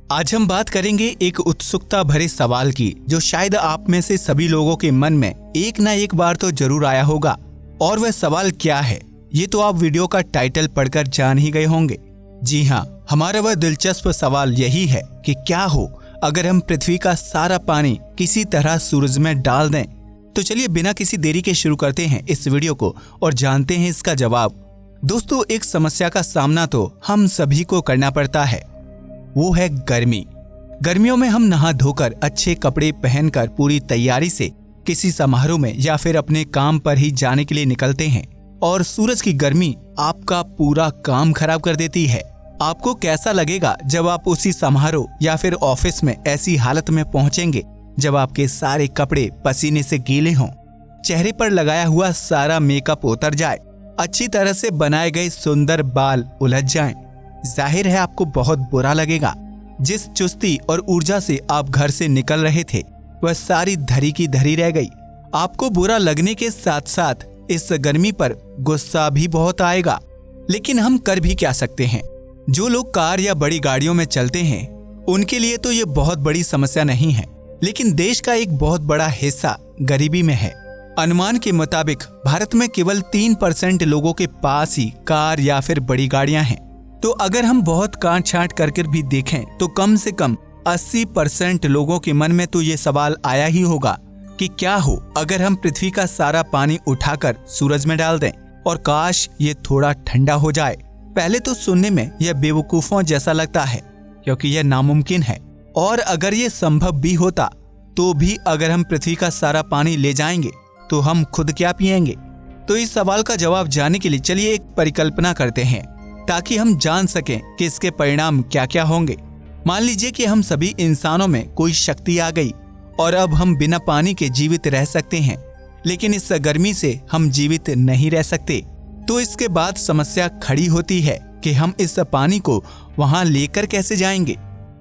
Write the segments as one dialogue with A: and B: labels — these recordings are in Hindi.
A: आज हम बात करेंगे एक उत्सुकता भरे सवाल की जो शायद आप में से सभी लोगों के मन में एक ना एक बार तो जरूर आया होगा। और वह सवाल क्या है, ये तो आप वीडियो का टाइटल पढ़कर जान ही गए होंगे। जी हाँ, हमारा वह दिलचस्प सवाल यही है कि क्या हो अगर हम पृथ्वी का सारा पानी किसी तरह सूरज में डाल दें। तो चलिए बिना किसी देरी के शुरू करते हैं इस वीडियो को और जानते हैं इसका जवाब। दोस्तों, एक समस्या का सामना तो हम सभी को करना पड़ता है, वो है गर्मी। गर्मियों में हम नहा धोकर अच्छे कपड़े पहनकर पूरी तैयारी से किसी समारोह में या फिर अपने काम पर ही जाने के लिए निकलते हैं और सूरज की गर्मी आपका पूरा काम खराब कर देती है। आपको कैसा लगेगा जब आप उसी समारोह या फिर ऑफिस में ऐसी हालत में पहुंचेंगे जब आपके सारे कपड़े पसीने से गीले हों, चेहरे पर लगाया हुआ सारा मेकअप उतर जाए, अच्छी तरह से बनाए गए सुंदर बाल उलझ जाएं। जाहिर है आपको बहुत बुरा लगेगा। जिस चुस्ती और ऊर्जा से आप घर से निकल रहे थे वह सारी धरी की धरी रह गई। आपको बुरा लगने के साथ साथ इस गर्मी पर गुस्सा भी बहुत आएगा। लेकिन हम कर भी क्या सकते हैं। जो लोग कार या बड़ी गाड़ियों में चलते हैं उनके लिए तो ये बहुत बड़ी समस्या नहीं है, लेकिन देश का एक बहुत बड़ा हिस्सा गरीबी में है। अनुमान के मुताबिक भारत में केवल 3% लोगों के पास ही कार या फिर बड़ी गाड़ियां हैं। तो अगर हम बहुत काट छांट करके भी देखें तो कम से कम 80% लोगों के मन में तो ये सवाल आया ही होगा कि क्या हो अगर हम पृथ्वी का सारा पानी उठाकर सूरज में डाल दें और काश ये थोड़ा ठंडा हो जाए। पहले तो सुनने में यह बेवकूफों जैसा लगता है क्योंकि यह नामुमकिन है, और अगर ये संभव भी होता तो भी अगर हम पृथ्वी का सारा पानी ले जाएंगे तो हम खुद क्या पिएंगे। तो इस सवाल का जवाब जानने के लिए चलिए एक परिकल्पना करते हैं ताकि हम जान सकें कि इसके परिणाम क्या क्या होंगे। मान लीजिए कि हम सभी इंसानों में कोई शक्ति आ गई और अब हम बिना पानी के जीवित रह सकते हैं, लेकिन इस गर्मी से हम जीवित नहीं रह सकते। तो इसके बाद समस्या खड़ी होती है कि हम इस पानी को वहां लेकर कैसे जाएंगे।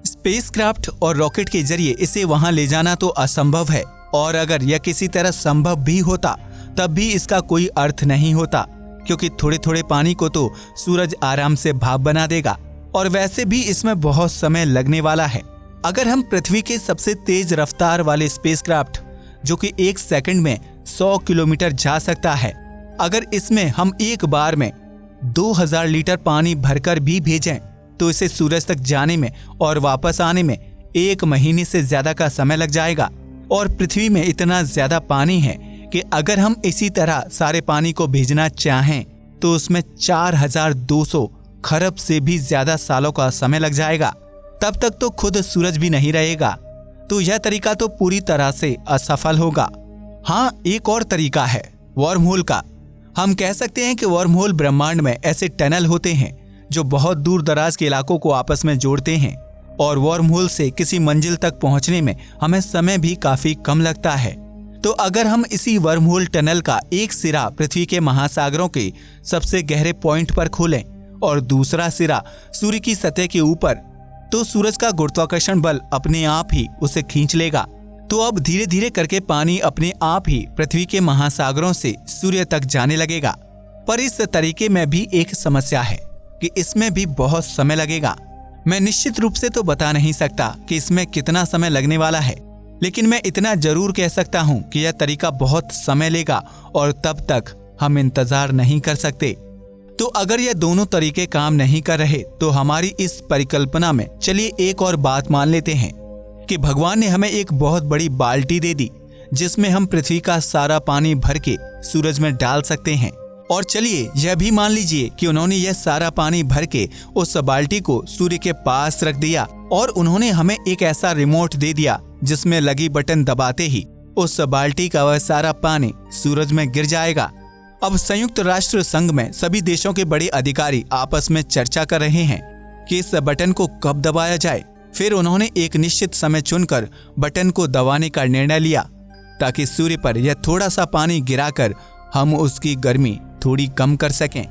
A: स्पेसक्राफ्ट और रॉकेट के जरिए इसे वहां ले जाना तो असंभव है, और अगर यह किसी तरह संभव भी होता तब भी इसका कोई अर्थ नहीं होता, क्योंकि थोड़े थोड़े पानी को तो सूरज आराम से भाप बना देगा और वैसे भी इसमें बहुत समय लगने वाला है। अगर हम पृथ्वी के सबसे तेज रफ्तार वाले स्पेसक्राफ्ट जो कि 1 सेकंड में 100 किलोमीटर जा सकता है, अगर इसमें हम एक बार में 2000 लीटर पानी भरकर भी भेजें तो इसे सूरज तक जाने में और वापस आने में 1 महीने से ज्यादा का समय लग जाएगा। और पृथ्वी में इतना ज्यादा पानी है कि अगर हम इसी तरह सारे पानी को भेजना चाहें तो उसमें 4200 खरब से भी ज्यादा सालों का समय लग जाएगा। तब तक तो खुद सूरज भी नहीं रहेगा। तो यह तरीका तो पूरी तरह से असफल होगा। हाँ, एक और तरीका है वर्म होल का। हम कह सकते हैं कि वर्म होल ब्रह्मांड में ऐसे टनल होते हैं जो बहुत दूर दराज के इलाकों को आपस में जोड़ते हैं, और वर्म होल से किसी मंजिल तक पहुंचने में हमें समय भी काफी कम लगता है। तो अगर हम इसी वर्म होल टनल का एक सिरा पृथ्वी के महासागरों के सबसे गहरे पॉइंट पर खोलें और दूसरा सिरा सूर्य की सतह के ऊपर, तो सूरज का गुरुत्वाकर्षण बल अपने आप ही उसे खींच लेगा। तो अब धीरे धीरे करके पानी अपने आप ही पृथ्वी के महासागरों से सूर्य तक जाने लगेगा। पर इस तरीके में भी एक समस्या है कि इसमें भी बहुत समय लगेगा। मैं निश्चित रूप से तो बता नहीं सकता कि इसमें कितना समय लगने वाला है, लेकिन मैं इतना जरूर कह सकता हूँ कि यह तरीका बहुत समय लेगा और तब तक हम इंतजार नहीं कर सकते। तो अगर यह दोनों तरीके काम नहीं कर रहे तो हमारी इस परिकल्पना में चलिए एक और बात मान लेते हैं कि भगवान ने हमें एक बहुत बड़ी बाल्टी दे दी जिसमें हम पृथ्वी का सारा पानी भर के सूरज में डाल सकते हैं। और चलिए यह भी मान लीजिए कि उन्होंने यह सारा पानी भर के उस बाल्टी को सूर्य के पास रख दिया और उन्होंने हमें एक ऐसा रिमोट दे दिया जिसमें लगी बटन दबाते ही उस बाल्टी का वह सारा पानी सूरज में गिर जाएगा। अब संयुक्त राष्ट्र संघ में सभी देशों के बड़े अधिकारी आपस में चर्चा कर रहे हैं कि इस बटन को कब दबाया जाए। फिर उन्होंने एक निश्चित समय चुनकर बटन को दबाने का निर्णय लिया ताकि सूर्य पर यह थोड़ा सा पानी गिराकर हम उसकी गर्मी थोड़ी कम कर सकें।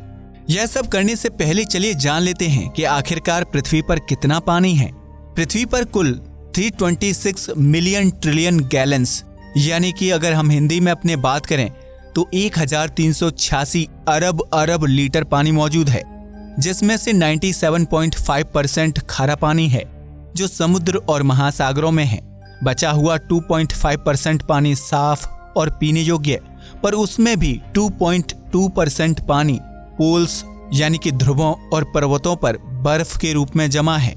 A: यह सब करने से पहले चलिए जान लेते हैं कि आखिरकार पृथ्वी पर कितना पानी है। पृथ्वी पर कुल 326 मिलियन ट्रिलियन गैलन्स, यानी कि अगर हम हिंदी में अपने बात करें तो 1386 अरब लीटर पानी मौजूद है, जिसमें से 97.5% खारा पानी है जो समुद्र और महासागरों में है। बचा हुआ 2.5% पानी साफ और पीने योग्य, पर उसमें भी 2.2% पानी पोल्स यानी कि ध्रुवों और पर्वतों पर बर्फ के रूप में जमा है,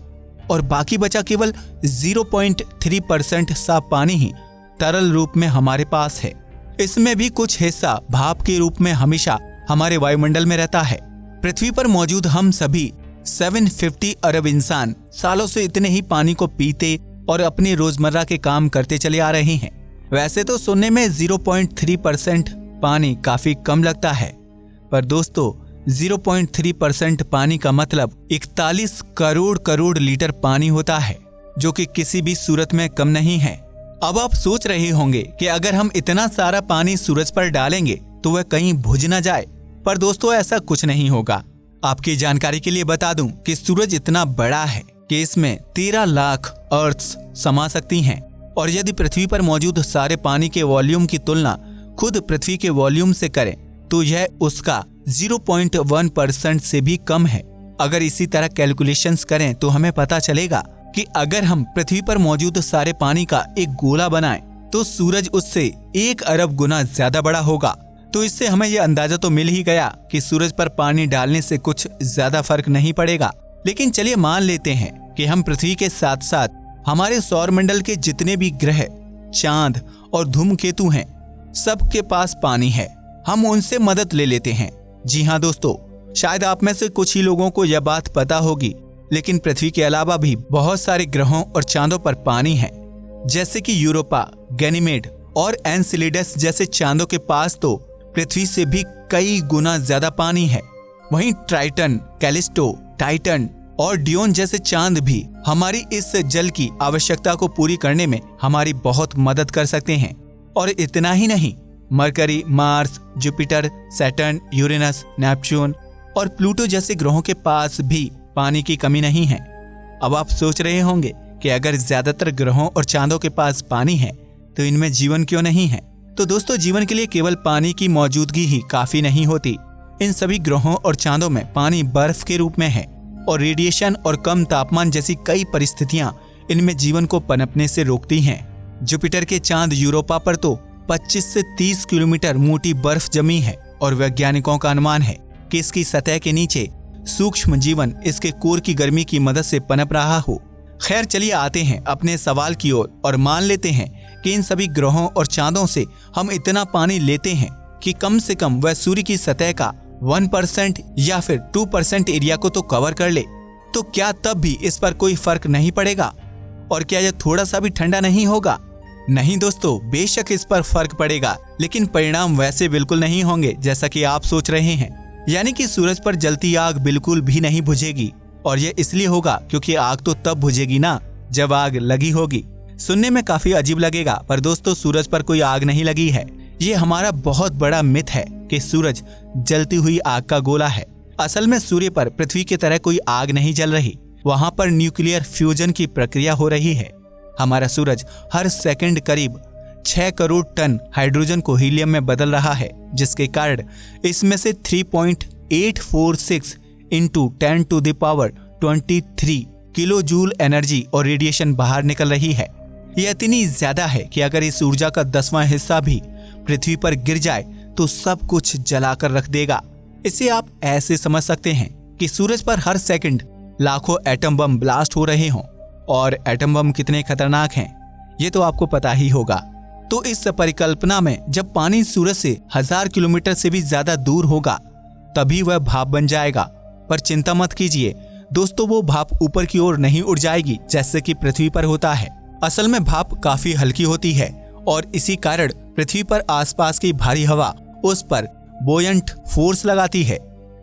A: और बाकी बचा केवल 0.3% साफ पानी ही तरल रूप में हमारे पास है। इसमें भी कुछ हिस्सा भाप के रूप में हमेशा हमारे वायुमंडल में रहता है। पृथ्वी पर मौजूद हम सभी 750 अरब इंसान सालों से इतने ही पानी को पीते और अपने रोजमर्रा के काम करते चले आ रहे हैं। वैसे तो सुनने में 0.3% पानी काफी कम लगता है, पर दोस्तों 0.3% पानी का मतलब 41 करोड़ लीटर पानी होता है, जो कि किसी भी सूरत में कम नहीं है। अब आप सोच रहे होंगे कि अगर हम इतना सारा पानी सूरज पर डालेंगे तो वह कहीं भुज न जाए, पर दोस्तों ऐसा कुछ नहीं होगा। आपकी जानकारी के लिए बता दूं कि सूरज इतना बड़ा है कि इसमें 13 लाख अर्थ्स समा सकती हैं, और यदि पृथ्वी पर मौजूद सारे पानी के वॉल्यूम की तुलना खुद पृथ्वी के वॉल्यूम से करें तो यह उसका 0.1% से भी कम है। अगर इसी तरह कैलकुलेशंस करें तो हमें पता चलेगा कि अगर हम पृथ्वी पर मौजूद सारे पानी का एक गोला बनाएं तो सूरज उससे 1 अरब गुना ज्यादा बड़ा होगा। तो इससे हमें यह अंदाजा तो मिल ही गया कि सूरज पर पानी डालने से कुछ ज्यादा फर्क नहीं पड़ेगा। लेकिन चलिए मान लेते हैं कि हम पृथ्वी के साथ साथ हमारे सौरमंडल के जितने भी ग्रह, चांद और धूमकेतु हैं, सबके पास पानी है। हम उनसे मदद ले लेते हैं। जी हाँ दोस्तों, शायद आप में से कुछ ही लोगों को यह बात पता होगी, लेकिन पृथ्वी के अलावा भी बहुत सारे ग्रहों और चांदों पर पानी है, जैसे कि यूरोपा, गैनीमेड और एनसेलेडस जैसे चांदों के पास तो पृथ्वी से भी कई गुना ज्यादा पानी है। वहीं ट्राइटन, कैलिस्टो, टाइटन और डियोन जैसे चांद भी हमारी इस जल की आवश्यकता को पूरी करने में हमारी बहुत मदद कर सकते हैं। और इतना ही नहीं, mercury, Mars, Jupiter, Saturn, Uranus, Neptune और प्लूटो जैसे ग्रहों के पास भी पानी की कमी नहीं है। अब आप सोच रहे होंगे कि अगर ज्यादातर ग्रहों और चांदों के पास पानी है तो इनमें जीवन क्यों नहीं है? तो दोस्तों, जीवन के लिए केवल पानी की मौजूदगी ही काफी नहीं होती। इन सभी ग्रहों और चांदों में पानी बर्फ के रूप में है, और रेडिएशन और कम तापमान जैसी कई परिस्थितियां इनमें जीवन को पनपने से रोकती हैं। जुपिटर के चांद यूरोपा पर तो 25 से 30 किलोमीटर मोटी बर्फ जमी है, और वैज्ञानिकों का अनुमान है कि इसकी सतह के नीचे सूक्ष्म जीवन इसके कोर की गर्मी की मदद से पनप रहा हो। खैर, चलिए आते हैं अपने सवाल की ओर और मान लेते हैं कि इन सभी ग्रहों और चांदों से हम इतना पानी लेते हैं कि कम से कम वह सूर्य की सतह का 1% या फिर 2% एरिया को तो कवर कर ले। तो क्या तब भी इस पर कोई फर्क नहीं पड़ेगा? और क्या यह थोड़ा सा भी ठंडा नहीं होगा? नहीं दोस्तों, बेशक इस पर फर्क पड़ेगा, लेकिन परिणाम वैसे बिल्कुल नहीं होंगे जैसा कि आप सोच रहे हैं। यानी कि सूरज पर जलती आग बिल्कुल भी नहीं बुझेगी, और यह इसलिए होगा क्योंकि आग तो तब बुझेगी ना जब आग लगी होगी। सुनने में काफी अजीब लगेगा, पर दोस्तों सूरज पर कोई आग नहीं लगी है। ये हमारा बहुत बड़ा मिथ है कि सूरज जलती हुई आग का गोला है। असल में सूर्य पर पृथ्वी की तरह कोई आग नहीं जल रही, वहां पर न्यूक्लियर फ्यूजन की प्रक्रिया हो रही है। हमारा सूरज हर सेकंड करीब 6 करोड़ टन हाइड्रोजन को हीलियम में बदल रहा है, जिसके कारण इसमें से 3.846 इंटू 10⁻23 किलो जूल एनर्जी और रेडिएशन बाहर निकल रही है। यह इतनी ज्यादा है कि अगर इस ऊर्जा का 10वां हिस्सा भी पृथ्वी पर गिर जाए तो सब कुछ जलाकर रख देगा। इसे आप ऐसे समझ सकते हैं कि सूरज पर हर सेकंड लाखों एटम बम ब्लास्ट हो रहे हों, और एटम बम कितने खतरनाक हैं ये तो आपको पता ही होगा। तो इस परिकल्पना में जब पानी सूरज से 1000 किलोमीटर से भी ज्यादा दूर होगा तभी वह भाप बन जाएगा। पर चिंता मत कीजिए दोस्तों, वो भाप ऊपर की ओर नहीं उड़ जाएगी जैसे कि पृथ्वी पर होता है। असल में भाप काफी हल्की होती है, और इसी कारण पृथ्वी पर आसपास की भारी हवा उस पर बोयंट फोर्स लगाती है,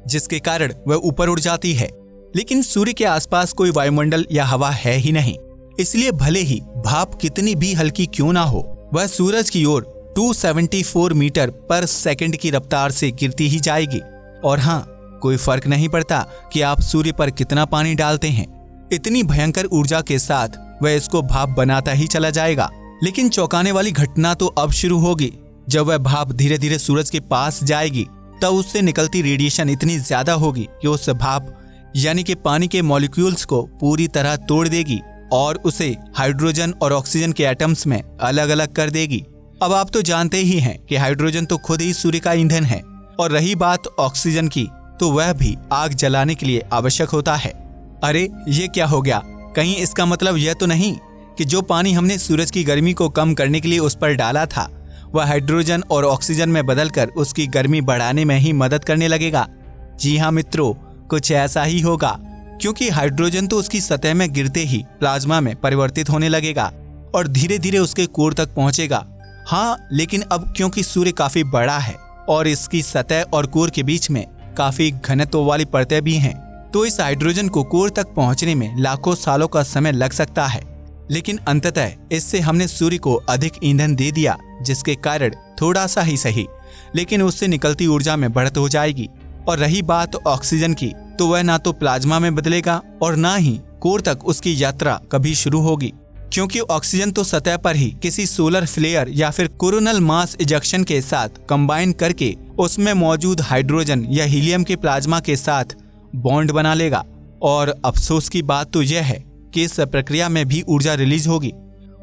A: जिसके कारण वह ऊपर उड़ जाती है। लेकिन सूर्य के आसपास कोई वायुमंडल या हवा है ही नहीं, इसलिए भले ही भाप कितनी भी हल्की क्यों ना हो, वह सूरज की ओर 274 मीटर पर सेकंड की रफ्तार से गिरती ही जाएगी। और हाँ, कोई फर्क नहीं पड़ता कि आप सूर्य पर कितना पानी डालते हैं, इतनी भयंकर ऊर्जा के साथ वह इसको भाप बनाता ही चला जाएगा। लेकिन चौंकाने वाली घटना तो अब शुरू होगी। जब वह भाप धीरे धीरे सूरज के पास जाएगी तब उससे निकलती रेडिएशन इतनी ज्यादा होगी कि उस भाप यानी कि पानी के मॉलिक्यूल्स को पूरी तरह तोड़ देगी और उसे हाइड्रोजन और ऑक्सीजन के एटम्स में अलग अलग कर देगी। अब आप तो जानते ही हैं कि हाइड्रोजन तो खुद ही सूर्य का ईंधन है, और रही बात ऑक्सीजन की, तो वह भी आग जलाने के लिए आवश्यक होता है। अरे ये क्या हो गया? कहीं इसका मतलब यह तो नहीं कि जो पानी हमने सूरज की गर्मी को कम करने के लिए उस पर डाला था, वह हाइड्रोजन और ऑक्सीजन में बदलकर उसकी गर्मी बढ़ाने में ही मदद करने लगेगा? जी हाँ मित्रों, कुछ ऐसा ही होगा, क्योंकि हाइड्रोजन तो उसकी सतह में गिरते ही प्लाज्मा में परिवर्तित होने लगेगा और धीरे धीरे उसके कोर तक पहुंचेगा। हाँ, लेकिन अब क्योंकि सूर्य काफी बड़ा है और इसकी सतह और कोर के बीच में काफी घनत्व वाली परतें भी हैं, तो इस हाइड्रोजन को कोर तक पहुंचने में लाखों सालों का समय लग सकता है। लेकिन अंततः इससे हमने सूर्य को अधिक ईंधन दे दिया, जिसके कारण थोड़ा सा ही सही, लेकिन उससे निकलती ऊर्जा में बढ़त हो जाएगी। और रही बात ऑक्सीजन की, तो वह ना तो प्लाज्मा में बदलेगा और ना ही कोर तक उसकी यात्रा कभी शुरू होगी, क्योंकि ऑक्सीजन तो सतह पर ही किसी सोलर फ्लेयर या फिर कोरोनल मास इजेक्शन के साथ कंबाइन करके उसमें मौजूद हाइड्रोजन या हीलियम के प्लाज्मा के साथ बॉन्ड बना लेगा। और अफसोस की बात तो यह है कि इस प्रक्रिया में भी ऊर्जा रिलीज होगी।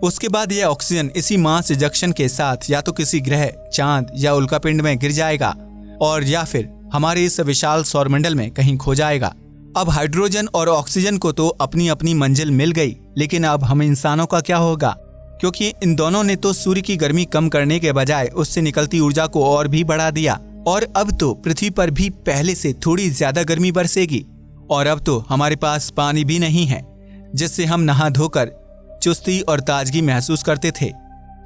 A: उसके बाद यह ऑक्सीजन इसी मास इजेक्शन के साथ या तो किसी ग्रह, चांद या उल्कापिंड में गिर जाएगा और या फिर हमारे इस विशाल सौरमंडल में कहीं खो जाएगा। अब हाइड्रोजन और ऑक्सीजन को तो अपनी अपनी मंजिल मिल गई, लेकिन अब हम इंसानों का क्या होगा? क्योंकि इन दोनों ने तो सूर्य की गर्मी कम करने के बजाय उससे निकलती ऊर्जा को और भी बढ़ा दिया, और अब तो पृथ्वी पर भी पहले से थोड़ी ज्यादा गर्मी बरसेगी। और अब तो हमारे पास पानी भी नहीं है जिससे हम नहा धोकर चुस्ती और ताजगी महसूस करते थे।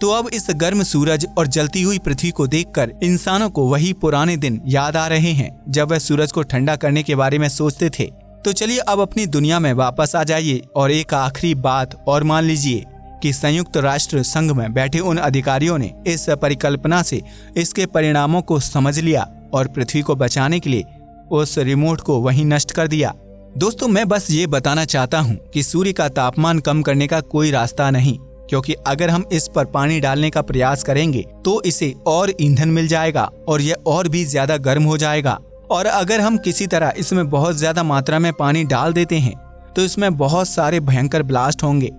A: तो अब इस गर्म सूरज और जलती हुई पृथ्वी को देखकर इंसानों को वही पुराने दिन याद आ रहे हैं जब वह सूरज को ठंडा करने के बारे में सोचते थे। तो चलिए अब अपनी दुनिया में वापस आ जाइए और एक आखिरी बात और मान लीजिए कि संयुक्त राष्ट्र संघ में बैठे उन अधिकारियों ने इस परिकल्पना से इसके परिणामों को समझ लिया और पृथ्वी को बचाने के लिए उस रिमोट को वहीं नष्ट कर दिया। दोस्तों, मैं बस ये बताना चाहता हूँ कि सूर्य का तापमान कम करने का कोई रास्ता नहीं, क्योंकि अगर हम इस पर पानी डालने का प्रयास करेंगे तो इसे और ईंधन मिल जाएगा और यह और भी ज्यादा गर्म हो जाएगा। और अगर हम किसी तरह इसमें बहुत ज्यादा मात्रा में पानी डाल देते हैं तो इसमें बहुत सारे भयंकर ब्लास्ट होंगे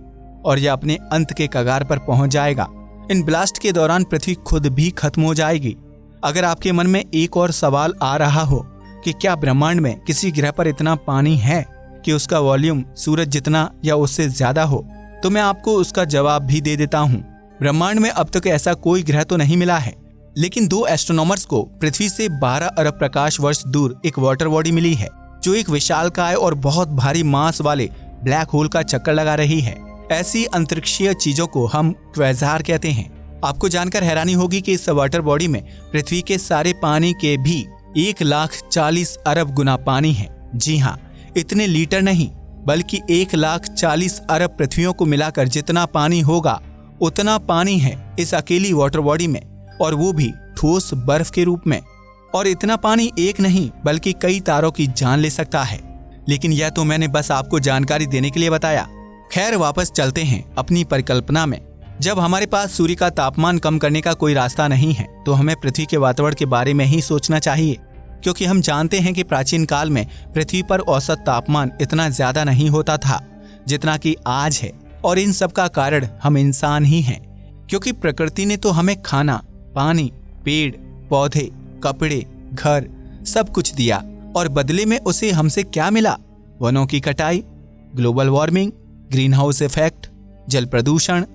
A: और यह अपने अंत के कगार पर पहुंच जाएगा। इन ब्लास्ट के दौरान पृथ्वी खुद भी खत्म हो जाएगी। अगर आपके मन में एक और सवाल आ रहा हो कि क्या ब्रह्मांड में किसी ग्रह पर इतना पानी है कि उसका वॉल्यूम सूरज जितना या उससे ज्यादा हो, तो मैं आपको उसका जवाब भी दे देता हूँ। ब्रह्मांड में अब तक ऐसा कोई ग्रह तो नहीं मिला है, लेकिन 2 एस्ट्रोनॉमर्स को पृथ्वी से 12 अरब प्रकाश वर्ष दूर एक वाटर बॉडी मिली है जो एक विशालकाय और बहुत भारी मास वाले ब्लैक होल का चक्कर लगा रही है। ऐसी अंतरिक्षीय चीजों को हम क्वेज़ार कहते हैं। आपको जानकर हैरानी होगी कि इस वाटर बॉडी में पृथ्वी के सारे पानी के भी 1,40,000 अरब गुना पानी है। जी हाँ, इतने लीटर नहीं बल्कि 1,40,000 अरब पृथ्वियों को मिलाकर जितना पानी होगा उतना पानी है इस अकेली वाटर बॉडी में, और वो भी ठोस बर्फ के रूप में। और इतना पानी एक नहीं बल्कि कई तारों की जान ले सकता है। लेकिन यह तो मैंने बस आपको जानकारी देने के लिए बताया। खैर, वापस चलते हैं अपनी परिकल्पना में। जब हमारे पास सूर्य का तापमान कम करने का कोई रास्ता नहीं है तो हमें पृथ्वी के वातावरण के बारे में ही सोचना चाहिए, क्योंकि हम जानते हैं कि प्राचीन काल में पृथ्वी पर औसत तापमान इतना ज्यादा नहीं होता था जितना कि आज है। और इन सब का कारण हम इंसान ही हैं, क्योंकि प्रकृति ने तो हमें खाना, पानी, पेड़ पौधे, कपड़े, घर सब कुछ दिया, और बदले में उसे हमसे क्या मिला? वनों की कटाई, global warming, green house effect, जल प्रदूषण,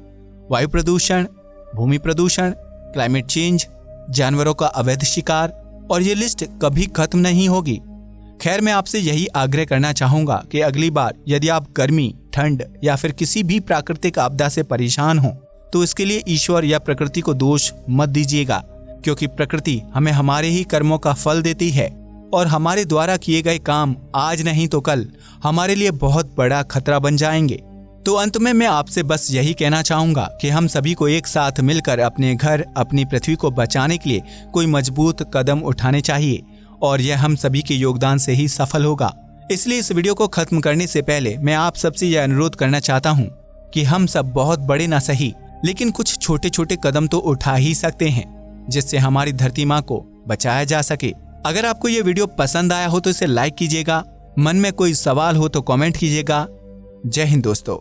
A: वायु प्रदूषण, भूमि प्रदूषण, क्लाइमेट चेंज, जानवरों का अवैध शिकार, और ये लिस्ट कभी खत्म नहीं होगी। खैर, मैं आपसे यही आग्रह करना चाहूंगा कि अगली बार यदि आप गर्मी, ठंड या फिर किसी भी प्राकृतिक आपदा से परेशान हो तो इसके लिए ईश्वर या प्रकृति को दोष मत दीजिएगा, क्योंकि प्रकृति हमें हमारे ही कर्मों का फल देती है और हमारे द्वारा किए गए काम आज नहीं तो कल हमारे लिए बहुत बड़ा खतरा बन जाएंगे। तो अंत में मैं आपसे बस यही कहना चाहूंगा कि हम सभी को एक साथ मिलकर अपने घर, अपनी पृथ्वी को बचाने के लिए कोई मजबूत कदम उठाने चाहिए, और यह हम सभी के योगदान से ही सफल होगा। इसलिए इस वीडियो को खत्म करने से पहले मैं आप सबसे यह अनुरोध करना चाहता हूँ कि हम सब बहुत बड़े ना सही, लेकिन कुछ छोटे छोटे कदम तो उठा ही सकते हैं जिससे हमारी धरती माँ को बचाया जा सके। अगर आपको ये वीडियो पसंद आया हो तो इसे लाइक कीजिएगा, मन में कोई सवाल हो तो कमेंट कीजिएगा। जय हिंद दोस्तों।